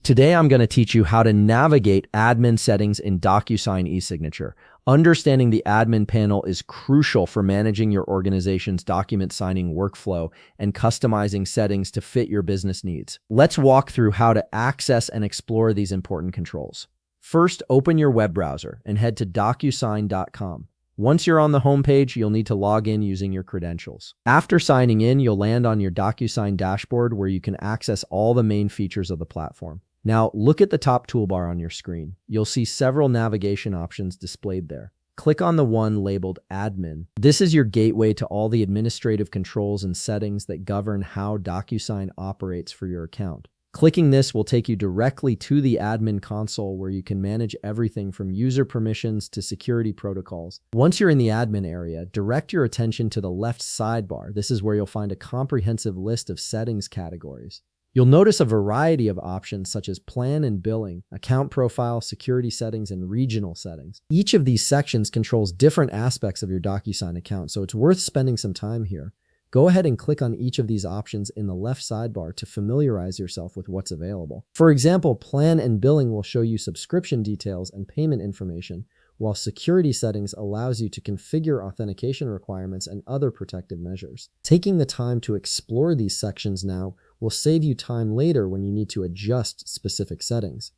Today, I'm going to teach you how to navigate admin settings in Docusign ESignature. Understanding the admin panel is crucial for managing your organization's document signing workflow and customizing settings to fit your business needs. Let's walk through how to access and explore these important controls. First, open your web browser and head to docusign.com. Once you're on the homepage, you'll need to log in using your credentials. After signing in, you'll land on your Docusign dashboard where you can access all the main features of the platform. Now, look at the top toolbar on your screen. You'll see several navigation options displayed there. Click on the one labeled Admin. This is your gateway to all the administrative controls and settings that govern how Docusign operates for your account. Clicking this will take you directly to the admin console where you can manage everything from user permissions to security protocols. Once you're in the admin area, direct your attention to the left sidebar. This is where you'll find a comprehensive list of settings categories. You'll notice a variety of options such as plan and billing, account profile, security settings, and regional settings. Each of these sections controls different aspects of your Docusign account, so it's worth spending some time here. Go ahead and click on each of these options in the left sidebar to familiarize yourself with what's available. For example, plan and billing will show you subscription details and payment information, while security settings allows you to configure authentication requirements and other protective measures. Taking the time to explore these sections now will save you time later when you need to adjust specific settings.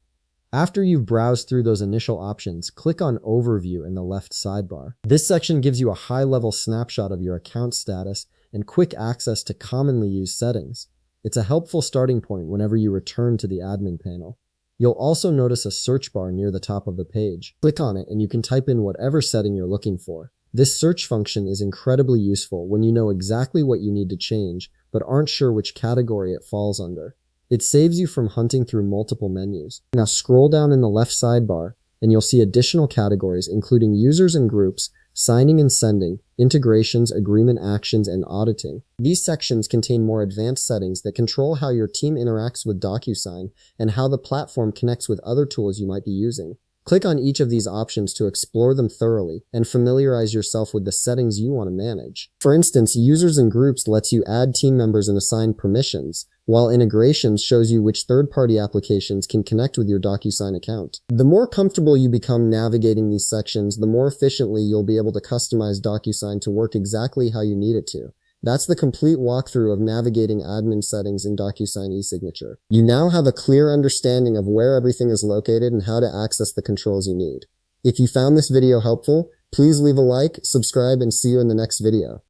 After you've browsed through those initial options, click on Overview in the left sidebar. This section gives you a high-level snapshot of your account status and quick access to commonly used settings. It's a helpful starting point whenever you return to the admin panel. You'll also notice a search bar near the top of the page. Click on it and you can type in whatever setting you're looking for. This search function is incredibly useful when you know exactly what you need to change, but aren't sure which category it falls under. It saves you from hunting through multiple menus. Now scroll down in the left sidebar and you'll see additional categories including users and groups, signing and sending, integrations, agreement actions, and auditing. These sections contain more advanced settings that control how your team interacts with Docusign and how the platform connects with other tools you might be using. Click on each of these options to explore them thoroughly and familiarize yourself with the settings you want to manage. For instance, users and groups lets you add team members and assign permissions, while integrations shows you which third-party applications can connect with your Docusign account. The more comfortable you become navigating these sections, the more efficiently you'll be able to customize Docusign to work exactly how you need it to. That's the complete walkthrough of navigating admin settings in Docusign ESignature. You now have a clear understanding of where everything is located and how to access the controls you need. If you found this video helpful, please leave a like, subscribe, and see you in the next video.